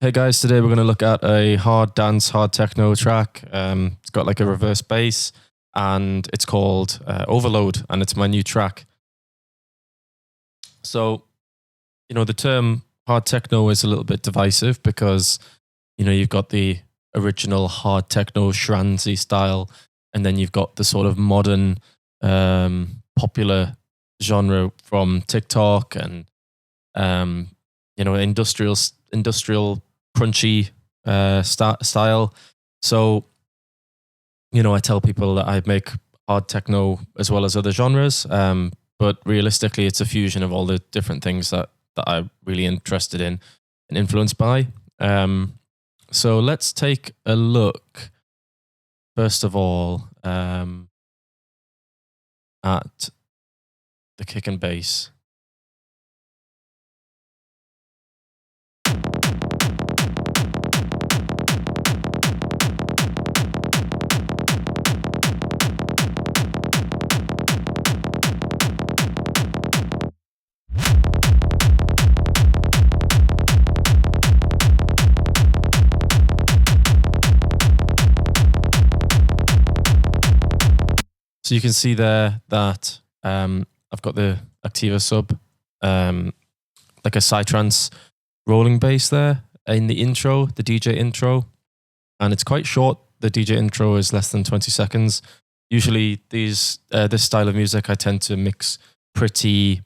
Hey guys, today we're going to look at a hard dance, hard techno track. It's got like a reverse bass and it's called Overload, and it's my new track. So, the term hard techno is a little bit divisive because, you've got the original hard techno Shranzy style, and then you've got the sort of modern popular genre from TikTok and, industrial crunchy style. So, I tell people that I make hard techno as well as other genres, but realistically, it's a fusion of all the different things that I'm really interested in and influenced by. So let's take a look, first of all, at the kick and bass. So you can see there that I've got the Activa sub, like a psytrance rolling bass there in the intro, the DJ intro, and it's quite short. The DJ intro is less than 20 seconds. Usually this style of music, I tend to mix pretty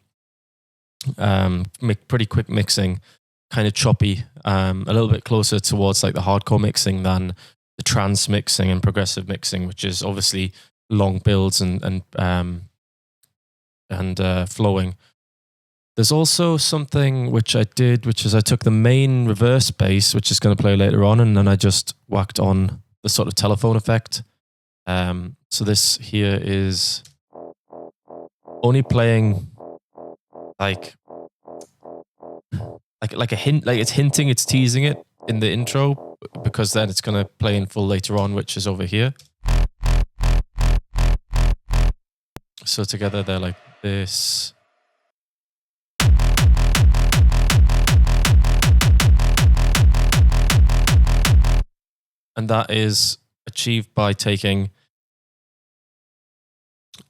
quick mixing, kind of choppy, a little bit closer towards like the hardcore mixing than the trance mixing and progressive mixing, which is obviously long builds and flowing. There's also something which I did, which is I took the main reverse bass, which is going to play later on, and then I just whacked on the sort of telephone effect. So this here is only playing like a hint, like it's hinting, it's teasing it in the intro, because then it's going to play in full later on, which is over here. So together they're like this. And that is achieved by taking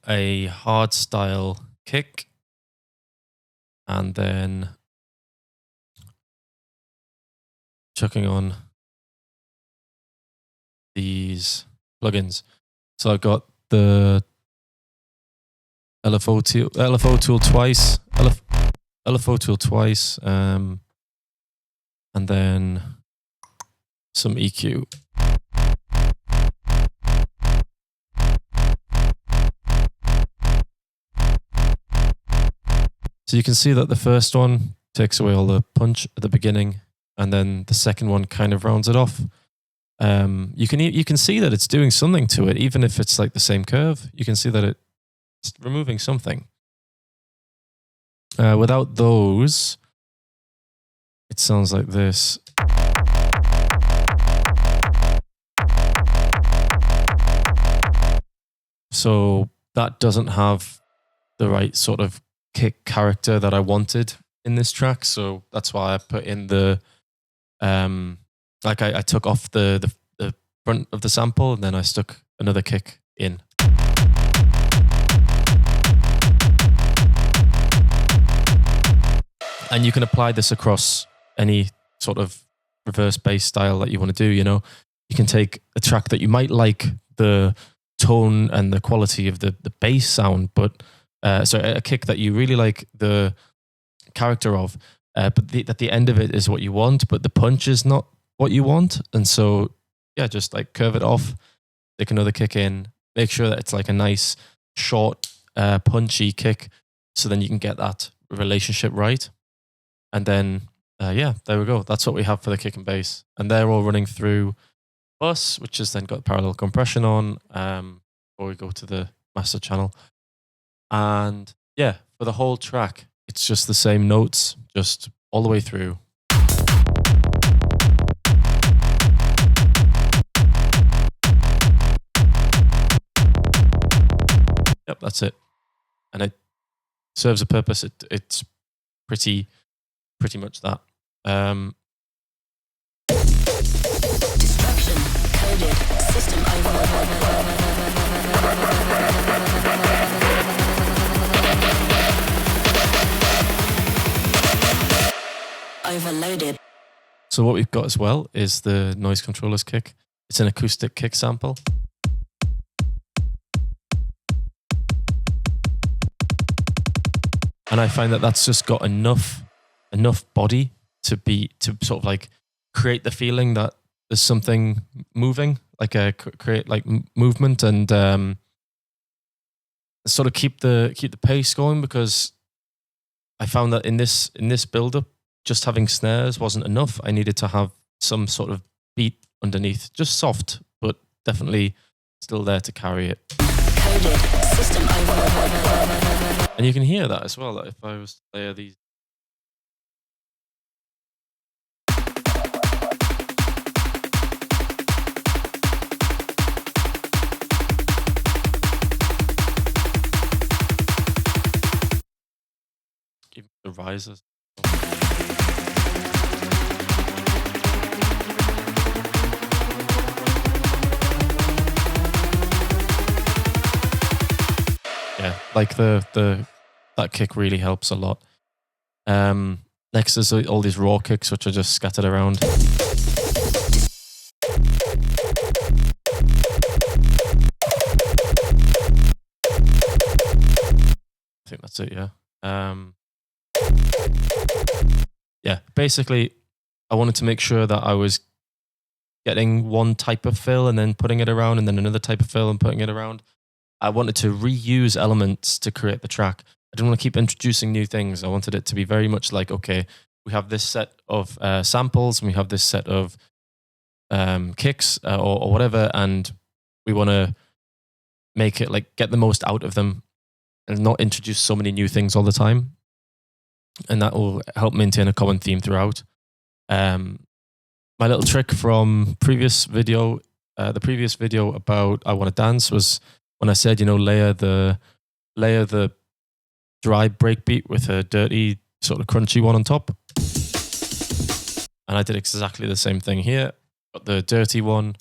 a hard style kick and then chucking on these plugins. So I've got the LFO tool twice, and then some EQ. So you can see that the first one takes away all the punch at the beginning, and then the second one kind of rounds it off. You can see that it's doing something to it, even if it's like the same curve. You can see that it's removing something. Without those, it sounds like this. So that doesn't have the right sort of kick character that I wanted in this track. So that's why I put in the, I took off the front of the sample and then I stuck another kick in. And you can apply this across any sort of reverse bass style that you want to do. You can take a track that you might like the tone and the quality of the bass sound, but a kick that you really like the character of, but at the end of it is what you want, but the punch is not what you want. And so, yeah, just like curve it off, take another kick in, make sure that it's like a nice, short, punchy kick, so then you can get that relationship right. And then, there we go. That's what we have for the kick and bass. And they're all running through bus, which has then got parallel compression on, before we go to the master channel. And yeah, for the whole track, it's just the same notes, just all the way through. Yep, that's it. And it serves a purpose. It's pretty much that. Overloaded. So what we've got as well is the noise controllers kick. It's an acoustic kick sample. And I find that that's just got enough body to sort of like create the feeling that there's something moving, like create like movement and sort of keep the pace going, because I found that in this build up, just having snares wasn't enough. I needed to have some sort of beat underneath, just soft, but definitely still there to carry it. Coded. System overload. And you can hear that as well, that if I was to layer these. Even the risers. Yeah, like that kick really helps a lot. Next is all these raw kicks which are just scattered around. I think that's it, yeah. Yeah, basically I wanted to make sure that I was getting one type of fill and then putting it around, and then another type of fill and putting it around. I wanted to reuse elements to create the track. I didn't want to keep introducing new things. I wanted it to be very much like, okay, we have this set of samples and we have this set of kicks or whatever, and we want to make it like get the most out of them and not introduce so many new things all the time. And that will help maintain a common theme throughout. My little trick from the previous video about I Want to Dance was when I said, layer the dry breakbeat with a dirty sort of crunchy one on top. And I did exactly the same thing here. Got the dirty one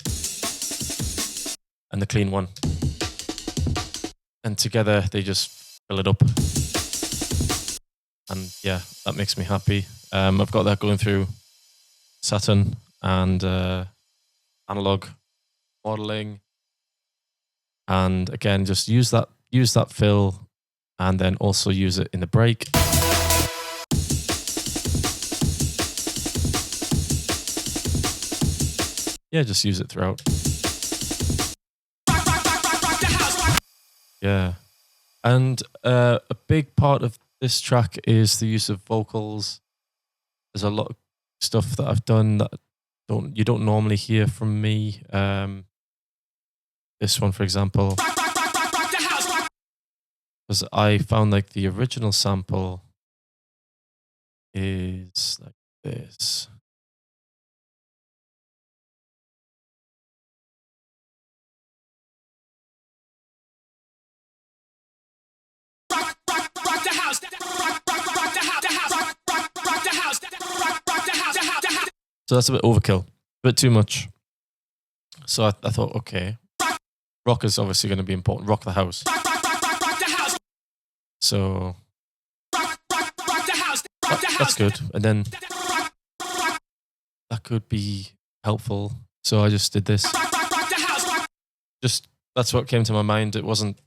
and the clean one. And together they just fill it up. And yeah, that makes me happy. I've got that going through Saturn and analog modeling. And again, just use that fill and then also use it in the break. Yeah, just use it throughout. Yeah. And a big part of this track is the use of vocals. There's a lot of stuff that I've done that you don't normally hear from me. This one, for example, because I found like the original sample is like this. So that's a bit overkill, a bit too much. So I thought, okay, rock is obviously going to be important. Rock the house. So that's good. And then that could be helpful. So I just did this. Just that's what came to my mind. It wasn't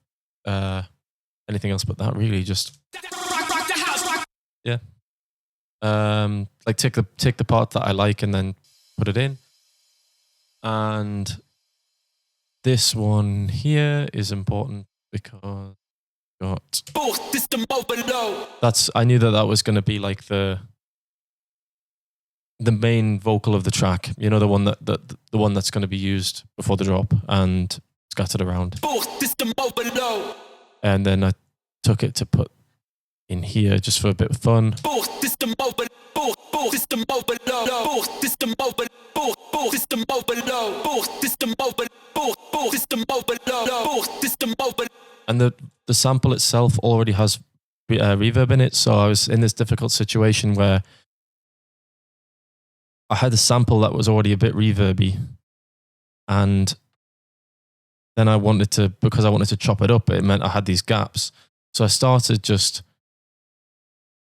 anything else but that, really. Just yeah. Like take the part that I like and then put it in. And this one here is important because I knew that was going to be like the main vocal of the track. The one the one that's going to be used before the drop and scattered around. And then I took it to put in here just for a bit of fun. And the sample itself already has reverb in it, so I was in this difficult situation where I had a sample that was already a bit reverby, and then because I wanted to chop it up, it meant I had these gaps. So I started just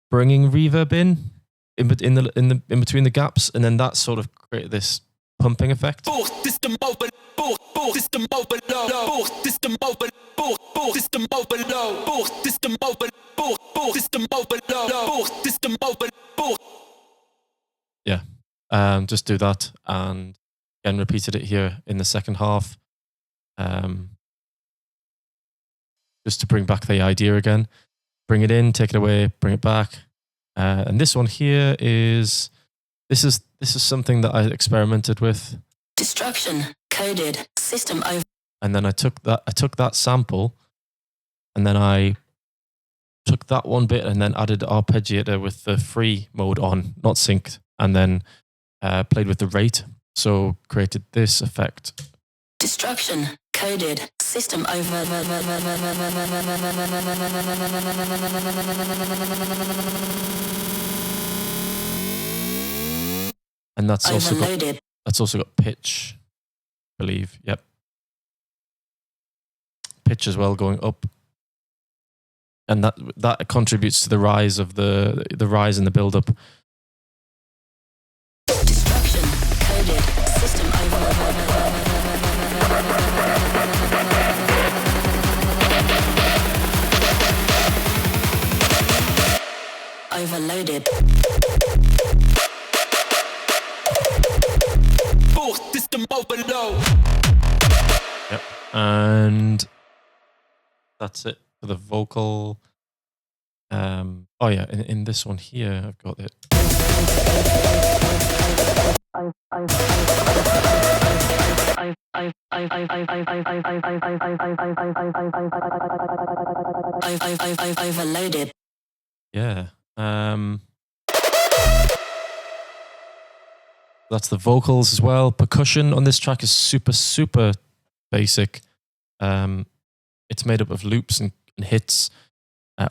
bringing reverb in between the gaps, and then that sort of created this pumping effect. Yeah, just do that, and again repeated it here in the second half, just to bring back the idea again. Bring it in, take it away, bring it back. And this one here is something that I experimented with. Destruction coded system over. And then I took that sample, and then I took that one bit and then added arpeggiator with the free mode on, not synced, and then played with the rate. So created this effect. Destruction coded system over. And that's Overloaded. also got pitch, I believe. Yep. Pitch as well going up. And that contributes to the rise of the rise in the build up. Destruction coded system overloaded. System overload. Yep. And that's it for the vocal. Oh yeah, in this one here, I've got it. Overloaded. Yeah. That's the vocals as well. Percussion on this track is super, super basic. It's made up of loops and hits.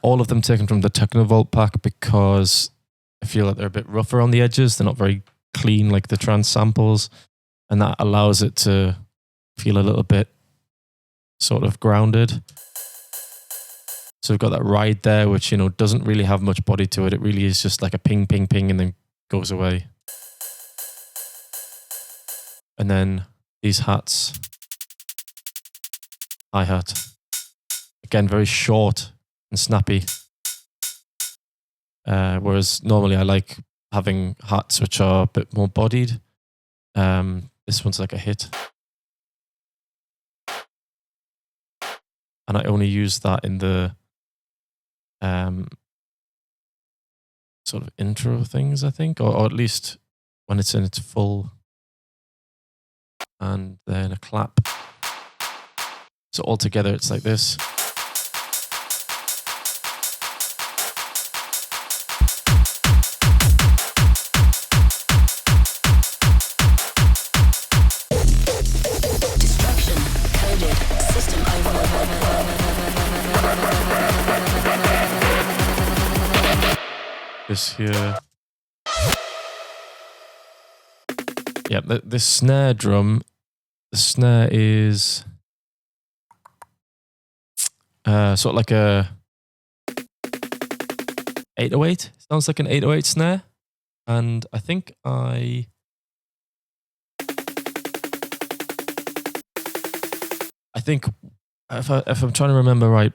All of them taken from the Technovolt pack because I feel like they're a bit rougher on the edges. They're not very clean like the trance samples. And that allows it to feel a little bit sort of grounded. So we've got that ride there, which, doesn't really have much body to it. It really is just like a ping, ping, ping, and then goes away. And then these hats. Hi-hat. Again, very short and snappy. Whereas normally I like having hats which are a bit more bodied. This one's like a hit. And I only use that in the sort of intro things, I think, or at least when it's in its full. And then a clap. So altogether it's like this. Destruction coded system This here. Yeah, this snare drum, the snare is sort of like a 808. Sounds like an 808 snare. And I think if I'm trying to remember right,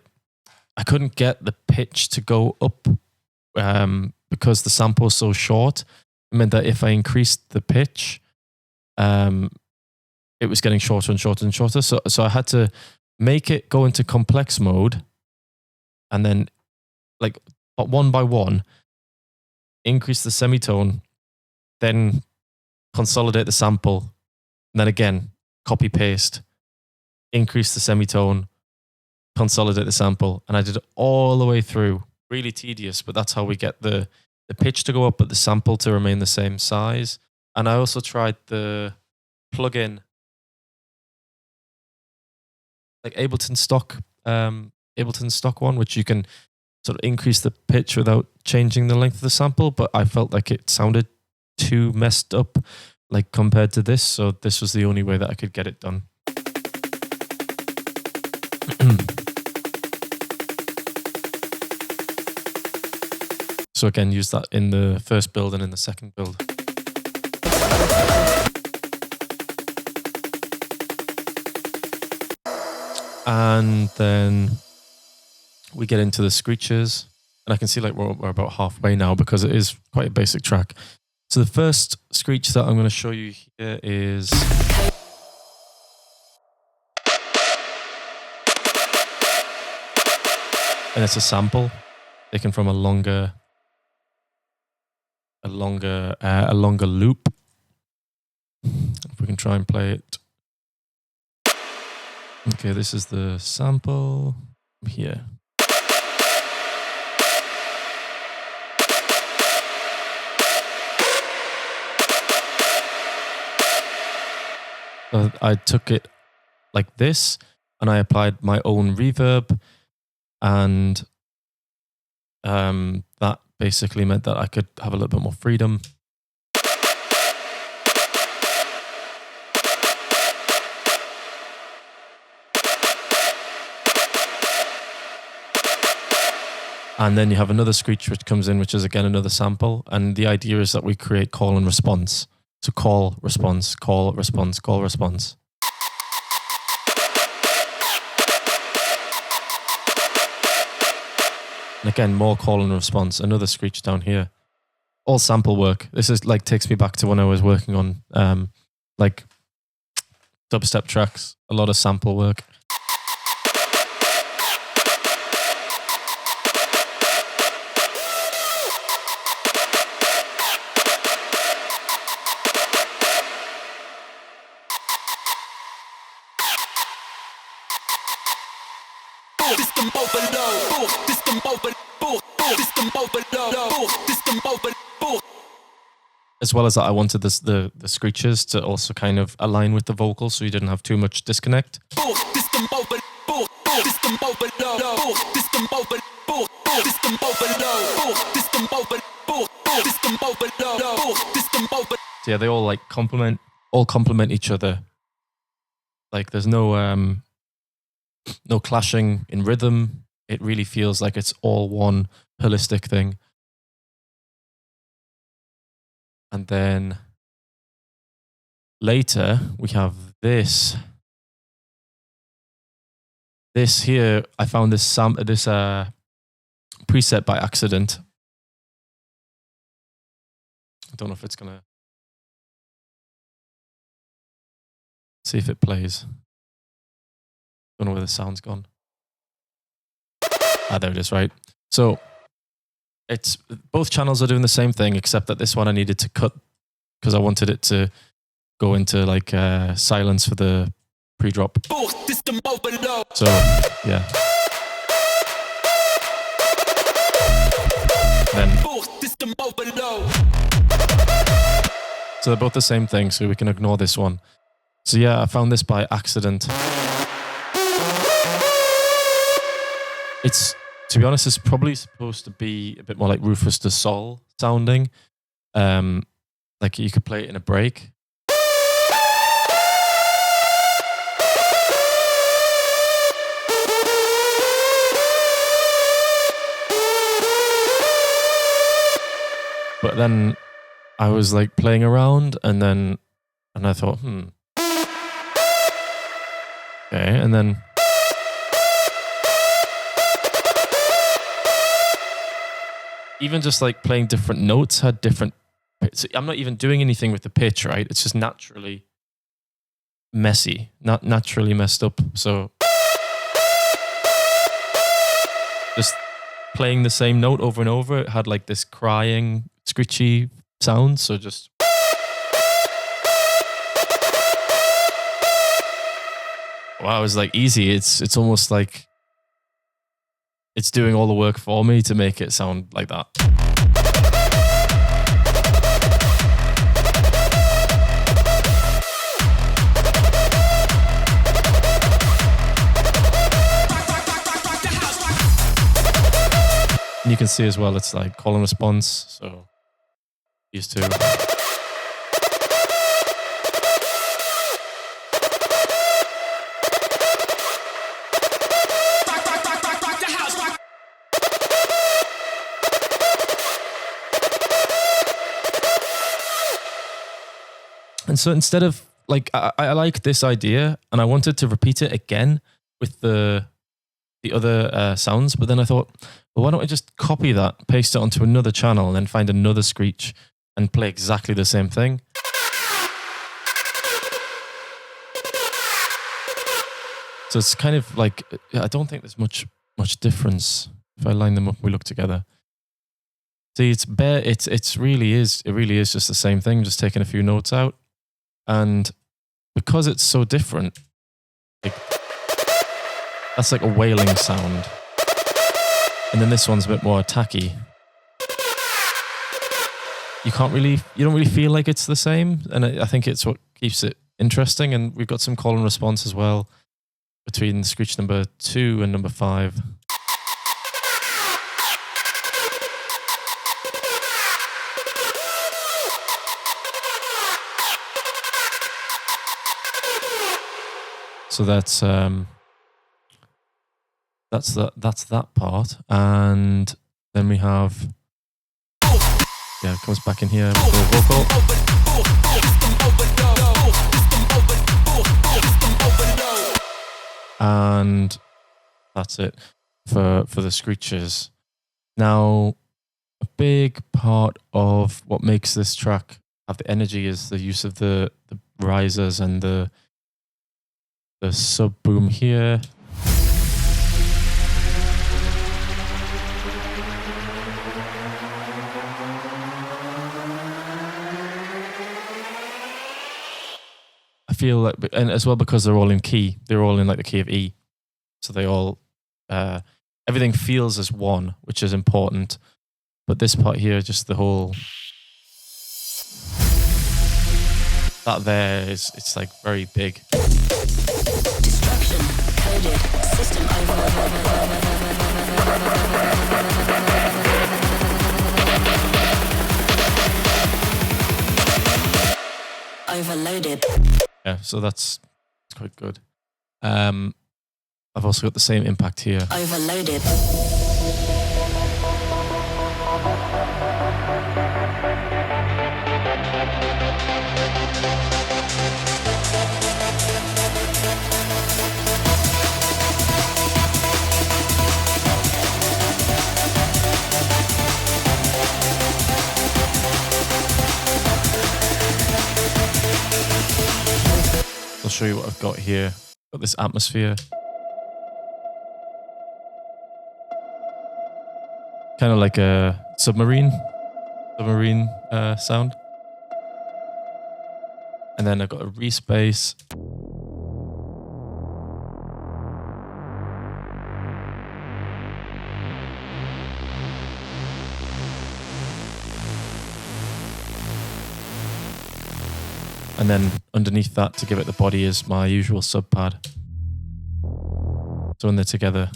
I couldn't get the pitch to go up because the sample is so short. It meant that if I increased the pitch, it was getting shorter and shorter and shorter. So I had to make it go into complex mode, and then, like, one by one, increase the semitone, then consolidate the sample, and then again, copy paste, increase the semitone, consolidate the sample. And I did it all the way through. Really tedious, but that's how we get the pitch to go up, but the sample to remain the same size. And I also tried the plugin, like Ableton stock one, which you can sort of increase the pitch without changing the length of the sample, but I felt like it sounded too messed up, like, compared to this. So this was the only way that I could get it done. So again, use that in the first build and in the second build. And then we get into the screeches, and I can see like we're about halfway now because it is quite a basic track. So the first screech that I'm going to show you here is and it's a sample taken from a longer loop. If we can try and play it. Okay, this is the sample here. I took it like this and I applied my own reverb, and that basically meant that I could have a little bit more freedom. And then you have another screech which comes in, which is again another sample. And the idea is that we create call and response. So call, response, call, response, call, response. And again, more call and response. Another screech down here. All sample work. This is like takes me back to when I was working on like dubstep tracks. A lot of sample work. As well as that, I wanted the screeches to also kind of align with the vocal, so you didn't have too much disconnect. So yeah, they all like complement each other. Like there's no clashing in rhythm. It really feels like it's all one holistic thing. And then later we have this. This here, I found this preset by accident. I don't know if it's gonna see if it plays. Don't know where the sound's gone. Ah, there it is, right? So it's both channels are doing the same thing, except that this one I needed to cut because I wanted it to go into like silence for the pre-drop. So yeah. Then so they're both the same thing, so we can ignore this one. So yeah, I found this by accident. It's, to be honest, it's probably supposed to be a bit more like Rufus the Soul sounding. Like you could play it in a break. But then I was like playing around and I thought, okay, and then even just like playing different notes had different. So I'm not even doing anything with the pitch, right? It's just naturally messy, not naturally messed up. So just playing the same note over and over, it had like this crying, screechy sound. So just. Wow, it was like easy. It's almost like it's doing all the work for me to make it sound like that. And you can see as well, it's like call and response. So used to. And so instead of like, I like this idea, and I wanted to repeat it again with the other sounds, but then I thought, well, why don't I just copy that, paste it onto another channel, and then find another Screech and play exactly the same thing. So it's kind of like, I don't think there's much difference if I line them up and we look together. See, it really is just the same thing, just taking a few notes out. And because it's so different, like, that's like a wailing sound. And then this one's a bit more attacky. You don't really feel like it's the same. And I think it's what keeps it interesting. And we've got some call and response as well between Screech number 2 and number 5. So that's that part, and then we have it comes back in here with the vocal, and that's it for the screeches. Now, a big part of what makes this track have the energy is the use of the risers and the sub boom here. I feel like, and as well because they're all in key, they're all in like the key of E, so they all everything feels as one, which is important. But this part here, just the whole that there is, it's like very big. System overloaded. Yeah, so that's quite good. I've also got the same impact here. Overloaded. I'll show you what I've got here. Got this atmosphere. Kind of like a submarine sound. And then I've got a respace. And then underneath that, to give it the body, is my usual sub pad. So when they're together.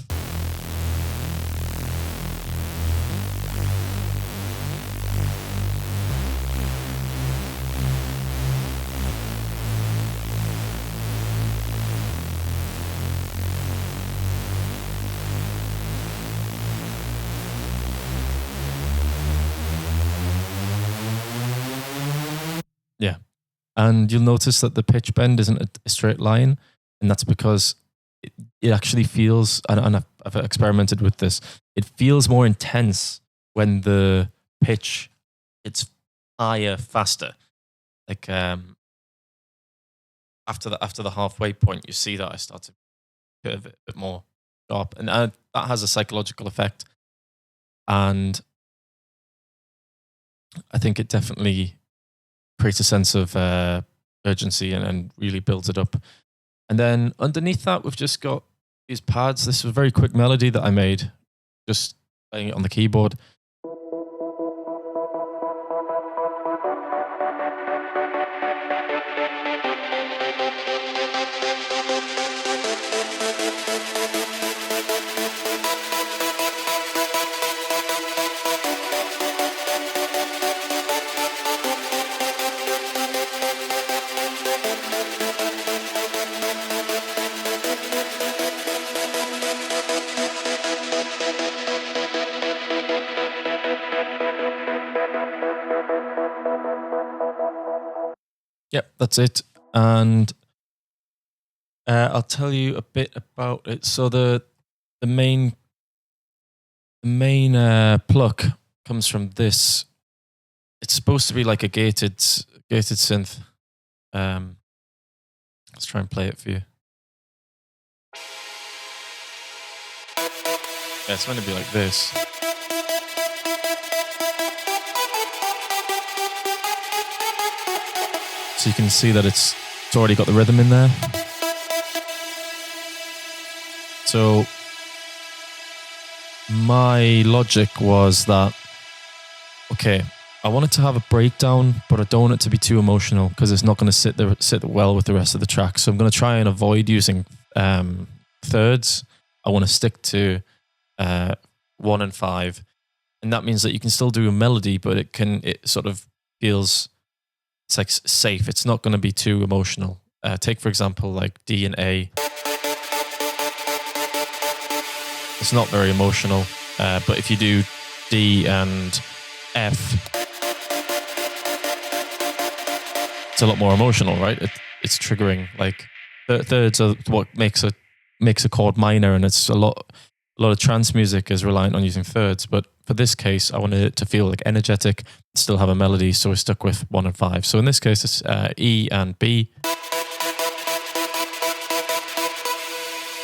Yeah. And you'll notice that the pitch bend isn't a straight line, and that's because it actually feels, and I've experimented with this, it feels more intense when the pitch it's higher, faster. Like after the halfway point, you see that I start to bit of it a bit more sharp, and that has a psychological effect. And I think it definitely creates a sense of urgency and really builds it up. And then underneath that, we've just got these pads. This was a very quick melody that I made, just playing it on the keyboard. Yep, that's it. And I'll tell you a bit about it. So the main pluck comes from this. It's supposed to be like a gated synth. Let's try and play it for you. Yeah, it's meant to be like this. So you can see that it's already got the rhythm in there. So my logic was that, okay, I want it to have a breakdown, but I don't want it to be too emotional because it's not going to sit well with the rest of the track. So I'm going to try and avoid using thirds. I want to stick to 1 and 5, and that means that you can still do a melody, but it sort of feels, it's like safe. It's not going to be too emotional. Take, for example, like D and A. It's not very emotional, but if you do D and F, it's a lot more emotional, right? It's triggering. Like thirds are what makes a chord minor, and it's a lot of trance music is reliant on using thirds. But for this case, I wanted it to feel like energetic, still have a melody, so we stuck with 1 and 5. So in this case, it's E and B,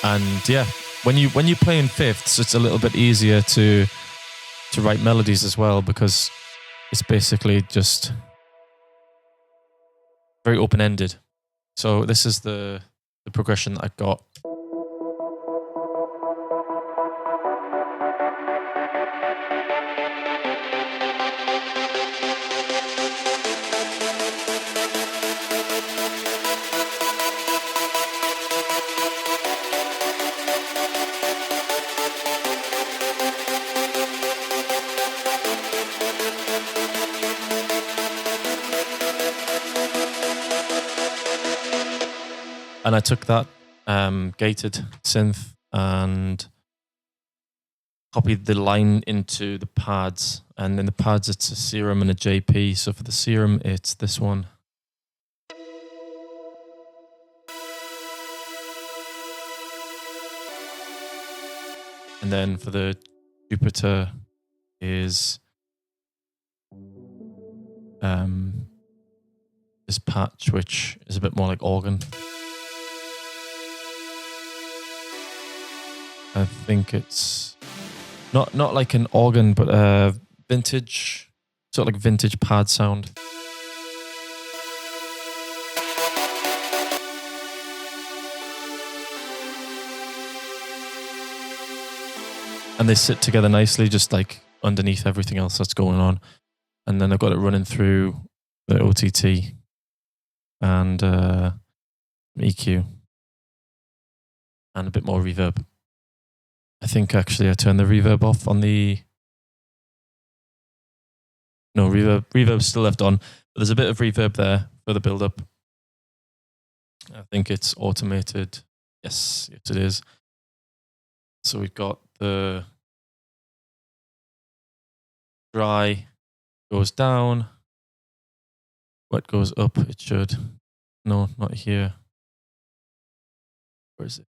and yeah. When you play in fifths, it's a little bit easier to write melodies as well, because it's basically just very open-ended. So this is the progression that I got. And I took that gated synth and copied the line into the pads. And in the pads, it's a serum and a JP. So for the serum, it's this one. And then for the Jupiter is this patch, which is a bit more like organ. I think it's not like an organ, but a vintage, sort of like vintage pad sound. And they sit together nicely, just like underneath everything else that's going on. And then I've got it running through the OTT and EQ and a bit more reverb. I think actually I turned the reverb off on the... No, reverb's still left on. But there's a bit of reverb there for the build-up. I think it's automated. Yes, it is. So we've got the dry goes down. Wet goes up, it should. No, not here. Where is it?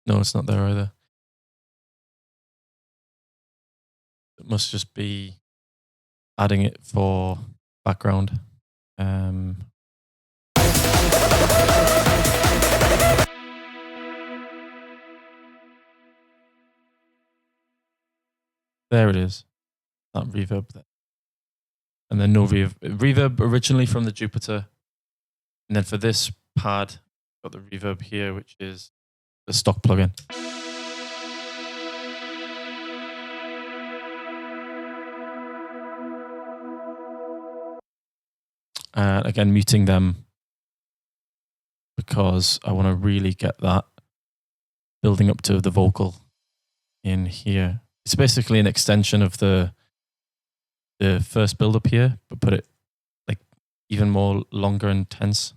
No, it's not there either. It must just be adding it for background. There it is. That reverb there. And then no reverb originally from the Jupiter. And then for this pad, got the reverb here, which is the stock plugin. Again, muting them because I want to really get that building up to the vocal in here. It's basically an extension of the first build up here, but put it like even more longer and tense.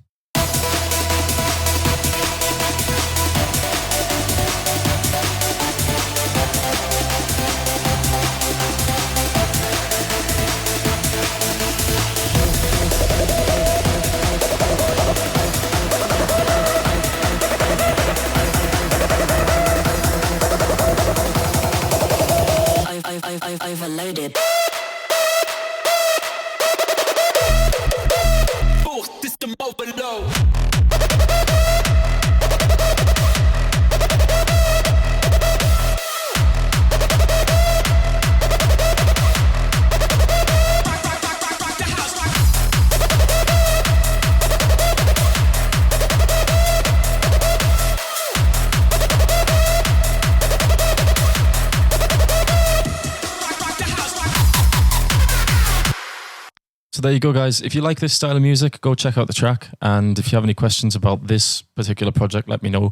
So there you go, guys. If you like this style of music, go check out the track. And if you have any questions about this particular project, let me know,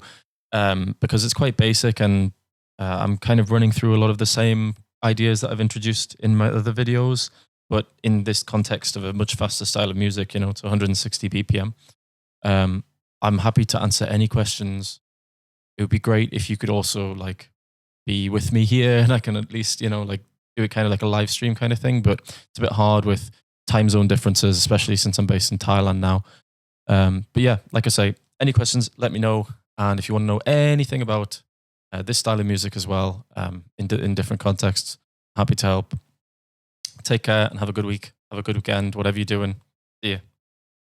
because it's quite basic, and I'm kind of running through a lot of the same ideas that I've introduced in my other videos, but in this context of a much faster style of music, to 160 BPM. I'm happy to answer any questions. It would be great if you could also be with me here, and I can at least, do it kind of like a live stream kind of thing, but it's a bit hard with time zone differences, especially since I'm based in Thailand now. But yeah, like I say, any questions, let me know. And if you want to know anything about this style of music as well, in different contexts, happy to help. Take care and have a good week. Have a good weekend, whatever you're doing. See ya.